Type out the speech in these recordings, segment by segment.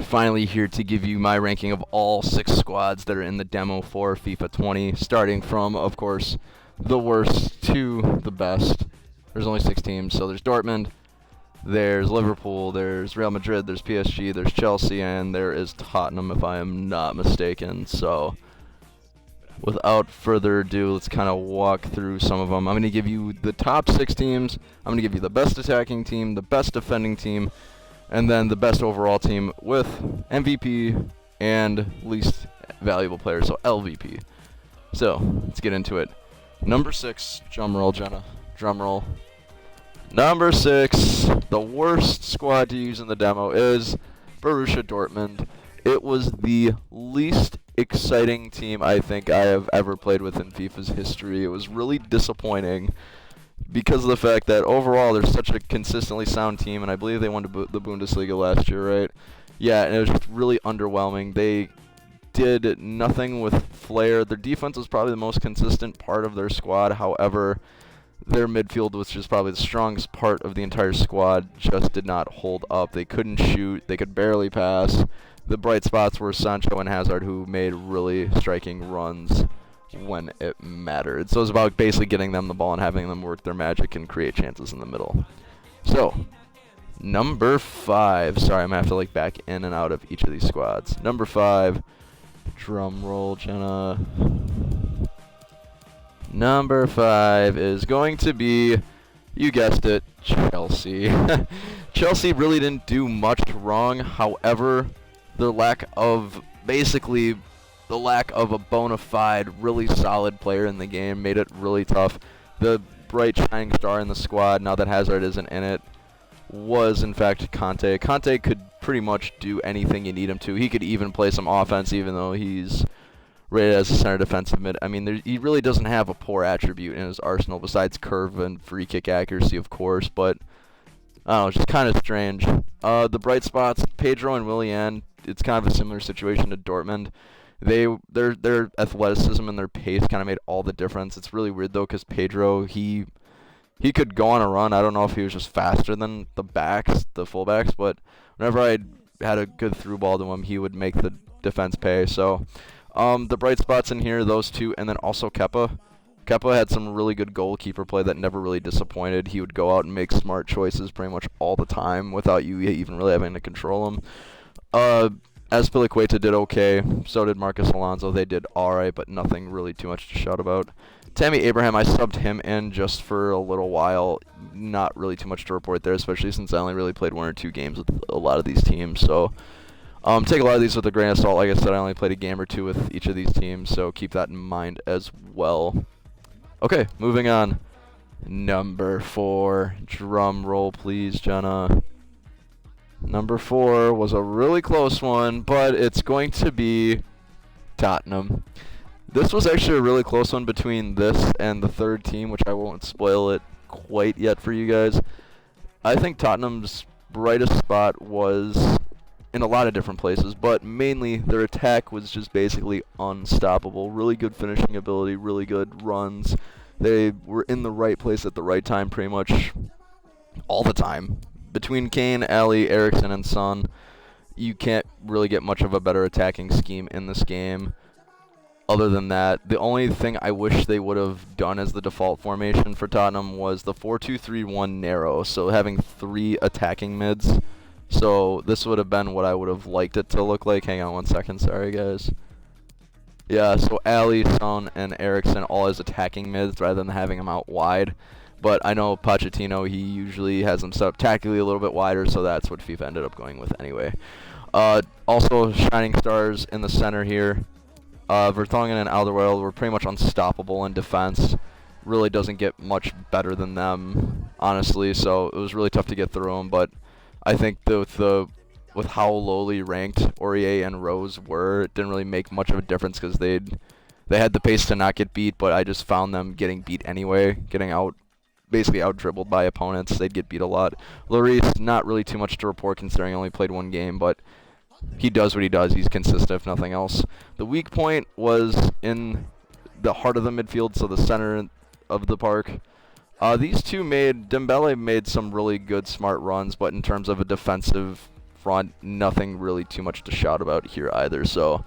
finally here to give you my ranking of all 6 squads that are in the demo for FIFA 20, starting from, of course, the worst to the best. There's only 6 teams, so there's Dortmund, there's Liverpool, there's Real Madrid, there's PSG, there's Chelsea, and there is Tottenham, if I am not mistaken. So, without further ado, let's kind of walk through some of them. I'm going to give you the top 6 teams. I'm going to give you the best attacking team, the best defending team, and then the best overall team with MVP and least valuable player, so LVP. So, let's get into it. Number 6, drumroll, Jenna. Drumroll. Number 6, the worst squad to use in the demo is Borussia Dortmund. It was the least exciting team I think I have ever played with in FIFA's history. It was really disappointing because of the fact that overall they're such a consistently sound team, and I believe they won the Bundesliga last year, right? Yeah, and it was just really underwhelming. They did nothing with flair. Their defense was probably the most consistent part of their squad. However, their midfield, which is probably the strongest part of the entire squad, just did not hold up. They couldn't shoot. They could barely pass. The bright spots were Sancho and Hazard, who made really striking runs when it mattered. So it was about basically getting them the ball and having them work their magic and create chances in the middle. So, number 5. Sorry, I'm going to have to back in and out of each of these squads. Number 5. Drum roll, Jenna. Number 5 is going to be, you guessed it, Chelsea. Chelsea really didn't do much wrong. However, the lack of a bona fide, really solid player in the game made it really tough. The bright shining star in the squad, now that Hazard isn't in it, was in fact Conte. Conte could pretty much do anything you need him to. He could even play some offense, even though he's rated as a center defensive mid. I mean, he really doesn't have a poor attribute in his arsenal besides curve and free kick accuracy, of course, but I don't know, it's just kind of strange. The bright spots, Pedro and Willian, it's kind of a similar situation to Dortmund. Their athleticism and their pace kind of made all the difference. It's really weird, though, because Pedro, he could go on a run. I don't know if he was just faster than the fullbacks, but whenever I had a good through ball to him, he would make the defense pay. So, the bright spots in here, those two, and then also Kepa. Kepa had some really good goalkeeper play that never really disappointed. He would go out and make smart choices pretty much all the time without you even really having to control him. Azpilicueta did okay. So did Marcus Alonso. They did alright, but nothing really too much to shout about. Tammy Abraham, I subbed him in just for a little while. Not really too much to report there, especially since I only really played 1 or 2 games with a lot of these teams. So take a lot of these with a grain of salt. Like I said, I only played a game or 2 with each of these teams, so keep that in mind as well. Okay, moving on. Number 4. Drum roll, please, Jenna. Number 4 was a really close one, but it's going to be Tottenham. This was actually a really close one between this and the 3rd team, which I won't spoil it quite yet for you guys. I think Tottenham's brightest spot was in a lot of different places, but mainly their attack was just basically unstoppable. Really good finishing ability, really good runs. They were in the right place at the right time pretty much all the time. Between Kane, Ali, Eriksen, and Son, you can't really get much of a better attacking scheme in this game. Other than that, the only thing I wish they would have done as the default formation for Tottenham was the 4-2-3-1 narrow, so having 3 attacking mids. So this would have been what I would have liked it to look like. Hang on one second, sorry guys. Yeah, so Ali, Son, and Eriksen all as attacking mids rather than having them out wide. But I know Pochettino, he usually has them set up tactically a little bit wider, so that's what FIFA ended up going with anyway. Also, shining stars in the center here. Vertonghen and Alderweireld were pretty much unstoppable in defense. Really doesn't get much better than them, honestly, so it was really tough to get through them. But I think with how lowly ranked Aurier and Rose were, it didn't really make much of a difference because they had the pace to not get beat, but I just found them getting beat anyway, basically out-dribbled by opponents. They'd get beat a lot. Lloris, not really too much to report considering he only played 1 game, but he does what he does. He's consistent, if nothing else. The weak point was in the heart of the midfield, so the center of the park. These two Dembele made some really good, smart runs, but in terms of a defensive front, nothing really too much to shout about here either. So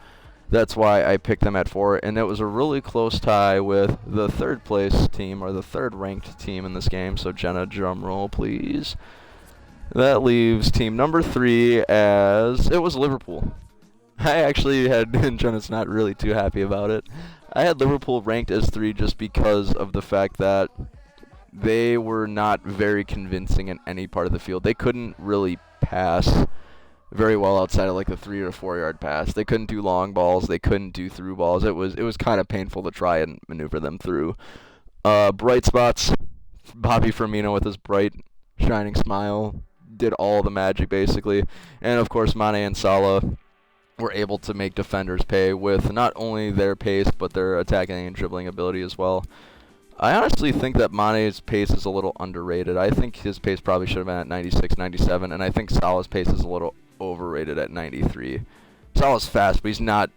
that's why I picked them at 4, and it was a really close tie with the 3rd place team, or the 3rd ranked team in this game. So Jenna, drum roll, please. That leaves team number 3 as, it was Liverpool. I actually had, and Jenna's not really too happy about it, I had Liverpool ranked as 3 just because of the fact that they were not very convincing in any part of the field. They couldn't really pass very well outside of like the 3 or 4 yard pass. They couldn't do long balls. They couldn't do through balls. It was kind of painful to try and maneuver them through. Bright spots, Bobby Firmino with his bright, shining smile did all the magic basically. And of course Mane and Salah were able to make defenders pay with not only their pace but their attacking and dribbling ability as well. I honestly think that Mane's pace is a little underrated. I think his pace probably should have been at 96, 97, and I think Salah's pace is a little overrated at 93. Salah's fast, but he's not,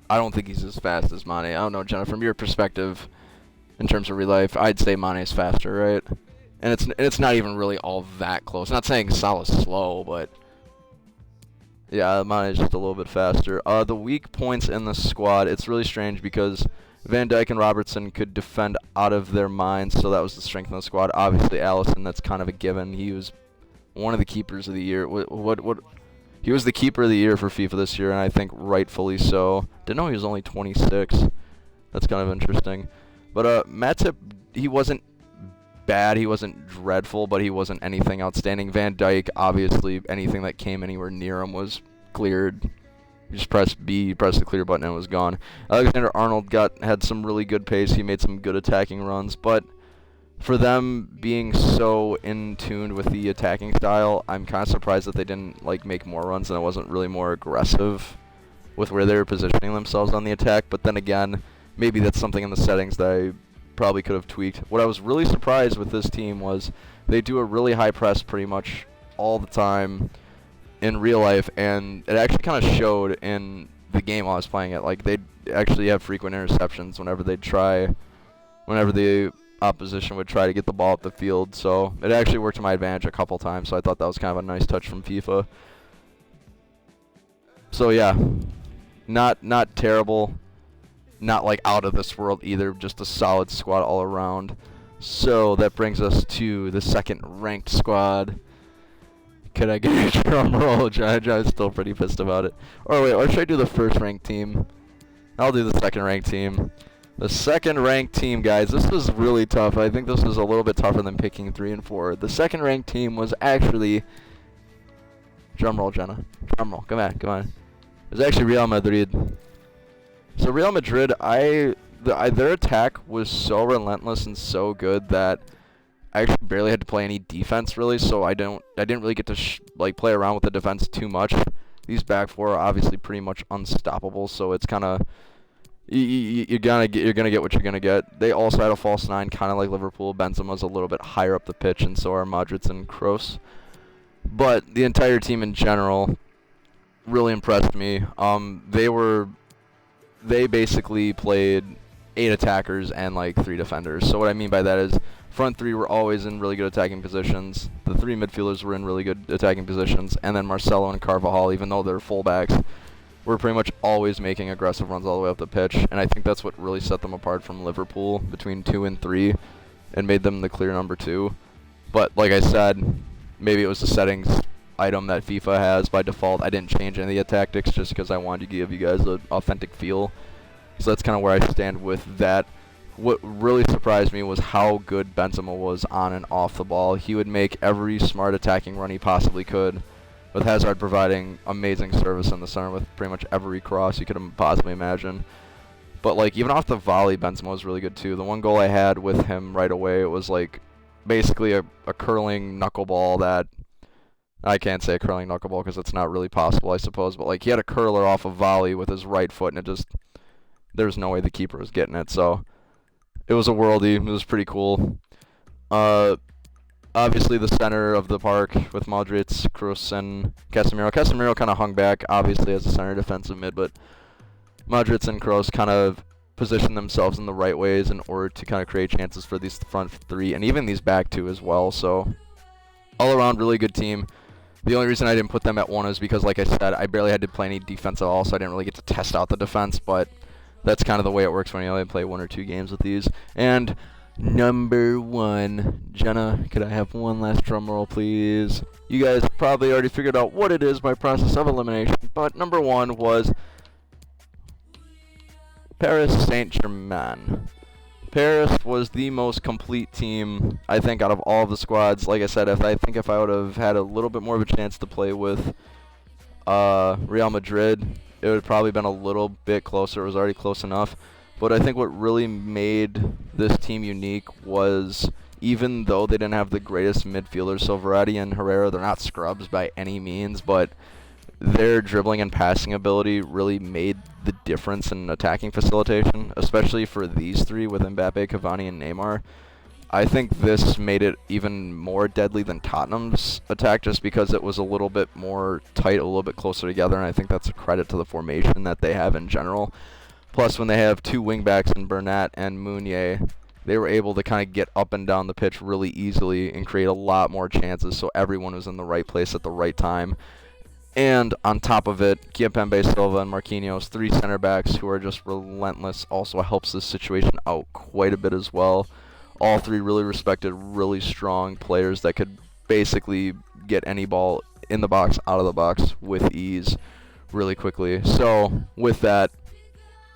I don't think he's as fast as Mane. I don't know, Jenna, from your perspective, in terms of real life, I'd say Mane's faster, right? And it's not even really all that close. Not saying Salah's slow, but yeah, Mane's just a little bit faster. The weak points in the squad, it's really strange because Van Dijk and Robertson could defend out of their minds, so that was the strength of the squad. Obviously, Alisson, that's kind of a given. He was one of the keepers of the year. He was the keeper of the year for FIFA this year, and I think rightfully so. Didn't know he was only 26. That's kind of interesting. But Matip, he wasn't bad. He wasn't dreadful, but he wasn't anything outstanding. Van Dijk, obviously, anything that came anywhere near him was cleared. You just press B, press the clear button, and it was gone. Alexander-Arnold had some really good pace. He made some good attacking runs, but for them being so in tune with the attacking style, I'm kind of surprised that they didn't make more runs and it wasn't really more aggressive with where they were positioning themselves on the attack. But then again, maybe that's something in the settings that I probably could have tweaked. What I was really surprised with this team was they do a really high press pretty much all the time in real life, and it actually kind of showed in the game while I was playing it. Like, they'd actually have frequent interceptions whenever the opposition would try to get the ball up the field, so it actually worked to my advantage a couple times, so I thought that was kind of a nice touch from FIFA. So yeah, not terrible, not like out of this world either, just a solid squad all around. So that brings us to the 2nd ranked squad. Could I get a drum roll? I'm still pretty pissed about it. Or wait, or should I do the 1st ranked team? I'll do the 2nd ranked team. The 2nd ranked team, guys, this was really tough. I think this was a little bit tougher than picking 3 and 4. The 2nd ranked team was actually, drum roll, Jenna. Drum roll. Come on. It was actually Real Madrid. So Real Madrid, their attack was so relentless and so good that I actually barely had to play any defense really, so I didn't really get to play around with the defense too much. These back 4 are obviously pretty much unstoppable, so it's kind of you're gonna get what you're gonna get. They also had a false 9, kind of like Liverpool. Benzema's a little bit higher up the pitch, and so are Modric and Kroos. But the entire team in general really impressed me. They basically played 8 attackers and 3 defenders. So what I mean by that is front 3 were always in really good attacking positions. The 3 midfielders were in really good attacking positions, and then Marcelo and Carvajal, even though they're fullbacks, were pretty much always making aggressive runs all the way up the pitch. And I think that's what really set them apart from Liverpool between 2 and 3 and made them the clear number 2. But like I said, maybe it was the settings item that FIFA has by default. I didn't change any of the tactics just because I wanted to give you guys an authentic feel. So that's kind of where I stand with that. What really surprised me was how good Benzema was on and off the ball. He would make every smart attacking run he possibly could, with Hazard providing amazing service in the center with pretty much every cross you could possibly imagine. But even off the volley, Benzema was really good too. The one goal I had with him right away, it was basically a curling knuckleball that, I can't say a curling knuckleball because it's not really possible, I suppose, but he had a curler off a volley with his right foot, and there was no way the keeper was getting it, so it was a worldie. It was pretty cool. Obviously the center of the park with Modric, Kroos, and Casemiro. Casemiro kind of hung back, obviously, as a center defensive mid, but Modric and Kroos kind of positioned themselves in the right ways in order to kind of create chances for these front 3, and even these back 2 as well, so all around really good team. The only reason I didn't put them at 1 is because, like I said, I barely had to play any defense at all, so I didn't really get to test out the defense, but that's kind of the way it works when you only play 1 or 2 games with these. And number 1, Jenna, could I have one last drum roll, please? You guys probably already figured out what it is, my process of elimination, but number 1 was Paris Saint-Germain. Paris was the most complete team, I think, out of all of the squads. Like I said, if I would have had a little bit more of a chance to play with Real Madrid, it would have probably been a little bit closer. It was already close enough. But I think what really made this team unique was, even though they didn't have the greatest midfielders, so Verratti and Herrera, they're not scrubs by any means, but their dribbling and passing ability really made the difference in attacking facilitation, especially for these three with Mbappe, Cavani, and Neymar. I think this made it even more deadly than Tottenham's attack just because it was a little bit more tight, a little bit closer together, and I think that's a credit to the formation that they have in general. Plus, when they have 2 wingbacks in Bernat and Meunier, they were able to kind of get up and down the pitch really easily and create a lot more chances, so everyone was in the right place at the right time. And on top of it, Kimpembe, Silva, and Marquinhos, 3 center backs who are just relentless, also helps this situation out quite a bit as well. All 3 really respected, really strong players that could basically get any ball in the box, out of the box with ease really quickly. So with that,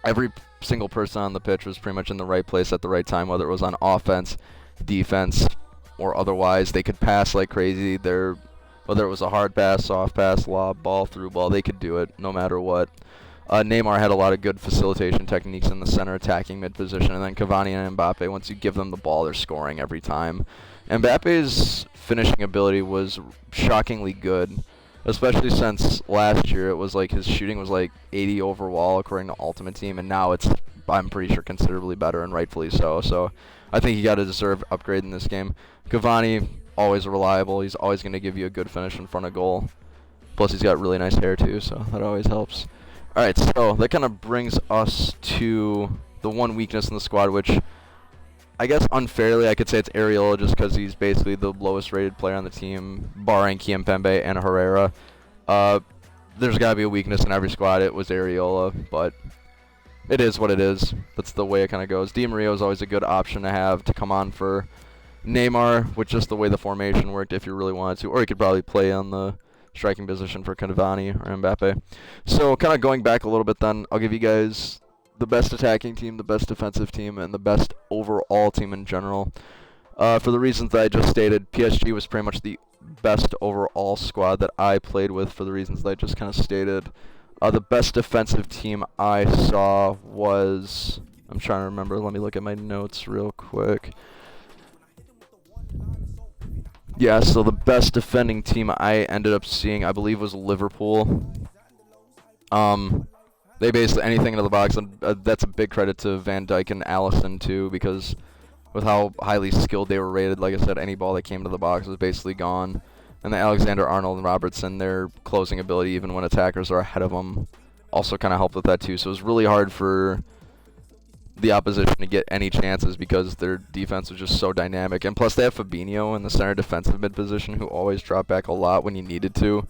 every single person on the pitch was pretty much in the right place at the right time, whether it was on offense, defense, or otherwise. They could pass like crazy. Whether it was a hard pass, soft pass, lob, ball, through ball, they could do it no matter what. Neymar had a lot of good facilitation techniques in the center attacking mid position, and then Cavani and Mbappe, once you give them the ball, they're scoring every time. Mbappe's finishing ability was shockingly good, especially since last year it was like his shooting was like 80 overall according to Ultimate Team, and now it's, I'm pretty sure, considerably better, and rightfully so. So I think he got a deserved upgrade in this game. Cavani, always reliable. He's always going to give you a good finish in front of goal. Plus, he's got really nice hair, too, so that always helps. All right, so that kind of brings us to the one weakness in the squad, which I guess unfairly I could say it's Areola just because he's basically the lowest rated player on the team, barring Kimpembe and Herrera. There's got to be a weakness in every squad. It was Areola, but it is what it is. That's the way it kind of goes. Di Maria is always a good option to have to come on for Neymar, with just the way the formation worked, if you really wanted to, or you could probably play on the striking position for Cavani or Mbappe. So kind of going back a little bit then, I'll give you guys the best attacking team, the best defensive team, and the best overall team in general. For the reasons that I just stated, PSG was pretty much the best overall squad that I played with for the reasons that I just kind of stated. The best defensive team I saw was, I'm trying to remember, let me look at my notes real quick. Yeah, so the best defending team I ended up seeing, I believe, was Liverpool. They basically anything into the box, and that's a big credit to Van Dijk and Alisson too, because with how highly skilled they were rated, like I said, any ball that came to the box was basically gone. And the Alexander-Arnold and Robertson, their closing ability, even when attackers are ahead of them, also kind of helped with that too. So it was really hard for the opposition to get any chances because their defense was just so dynamic. And plus they have Fabinho in the center defensive mid position who always dropped back a lot when you needed to,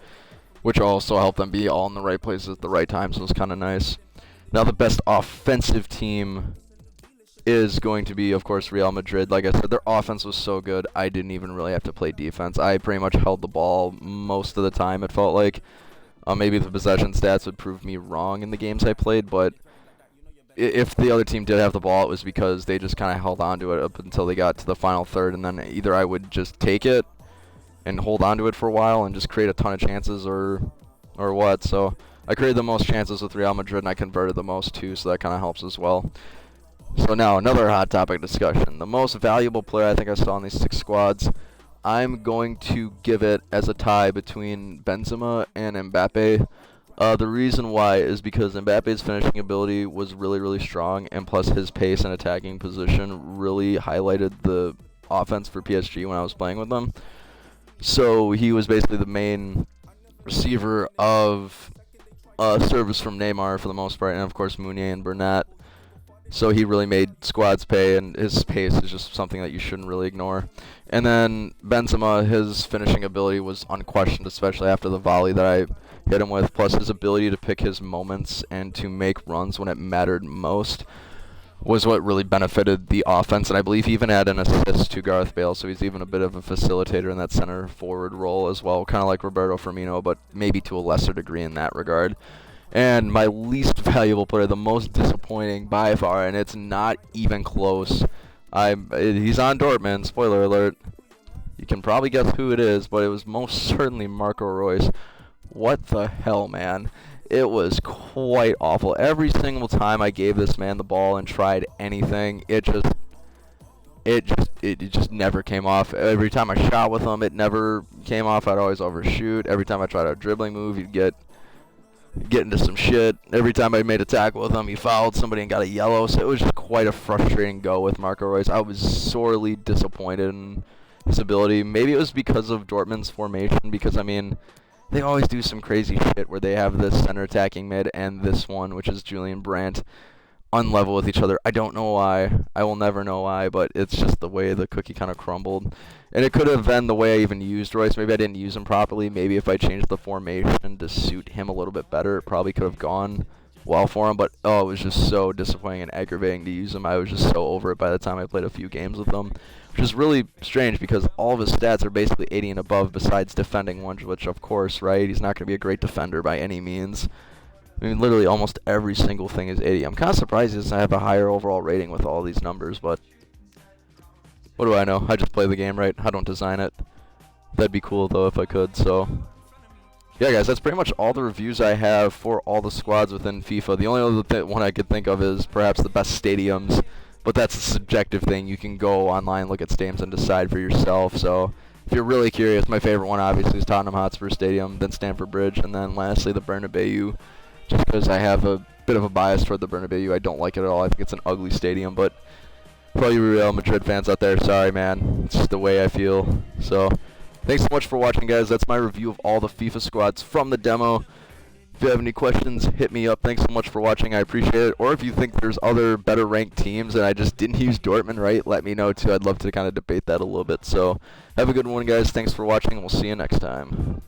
which also helped them be all in the right places at the right time, so it was kind of nice. Now the best offensive team is going to be, of course, Real Madrid. Like I said, their offense was so good, I didn't even really have to play defense. I pretty much held the ball most of the time, it felt like. Maybe the possession stats would prove me wrong in the games I played, but if the other team did have the ball, it was because they just kind of held on to it up until they got to the final third, and then either I would just take it and hold on to it for a while and just create a ton of chances or what. So I created the most chances with Real Madrid, and I converted the most too, so that kind of helps as well. So now another hot topic discussion. The most valuable player I think I saw in these 6 squads, I'm going to give it as a tie between Benzema and Mbappe. The reason why is because Mbappe's finishing ability was really, really strong, and plus his pace and attacking position really highlighted the offense for PSG when I was playing with them. So he was basically the main receiver of service from Neymar for the most part, and of course Meunier and Bernat. So he really made squads pay, and his pace is just something that you shouldn't really ignore. And then Benzema, his finishing ability was unquestioned, especially after the volley that I hit him with, plus his ability to pick his moments and to make runs when it mattered most was what really benefited the offense. And I believe he even had an assist to Gareth Bale, so he's even a bit of a facilitator in that center forward role as well, kind of like Roberto Firmino, but maybe to a lesser degree in that regard. And my least valuable player, the most disappointing by far, and it's not even close. He's on Dortmund, spoiler alert. You can probably guess who it is, but it was most certainly Marco Reus. What the hell, man? It was quite awful. Every single time I gave this man the ball and tried anything, it just never came off. Every time I shot with him, it never came off. I'd always overshoot. Every time I tried a dribbling move, he'd get into some shit. Every time I made a tackle with him, he fouled somebody and got a yellow. So it was just quite a frustrating go with Marco Reus. I was sorely disappointed in his ability. Maybe it was because of Dortmund's formation, because, I mean, they always do some crazy shit where they have this center attacking mid and this one, which is Julian Brandt, unlevel with each other. I don't know why. I will never know why, but it's just the way the cookie kind of crumbled. And it could have been the way I even used Royce. Maybe I didn't use him properly. Maybe if I changed the formation to suit him a little bit better, it probably could have gone well for him. But, oh, it was just so disappointing and aggravating to use him. I was just so over it by the time I played a few games with him, which is really strange because all of his stats are basically 80 and above besides defending ones, which, of course, right, he's not going to be a great defender by any means. I mean, literally almost every single thing is 80. I'm kind of surprised he doesn't have a higher overall rating with all these numbers, but what do I know? I just play the game, right? I don't design it. That'd be cool, though, if I could, so yeah, guys, that's pretty much all the reviews I have for all the squads within FIFA. The only other one I could think of is perhaps the best stadiums, but that's a subjective thing. You can go online, look at stadiums, and decide for yourself. So if you're really curious, my favorite one obviously is Tottenham Hotspur Stadium, then Stamford Bridge, and then lastly the Bernabeu, just because I have a bit of a bias toward the Bernabeu. I don't like it at all. I think it's an ugly stadium, but for all you Real Madrid fans out there, sorry, man. It's just the way I feel. So thanks so much for watching, guys. That's my review of all the FIFA squads from the demo. If you have any questions, hit me up. Thanks so much for watching. I appreciate it. Or if you think there's other better ranked teams and I just didn't use Dortmund right, let me know too. I'd love to kind of debate that a little bit. So have a good one, guys. Thanks for watching, and we'll see you next time.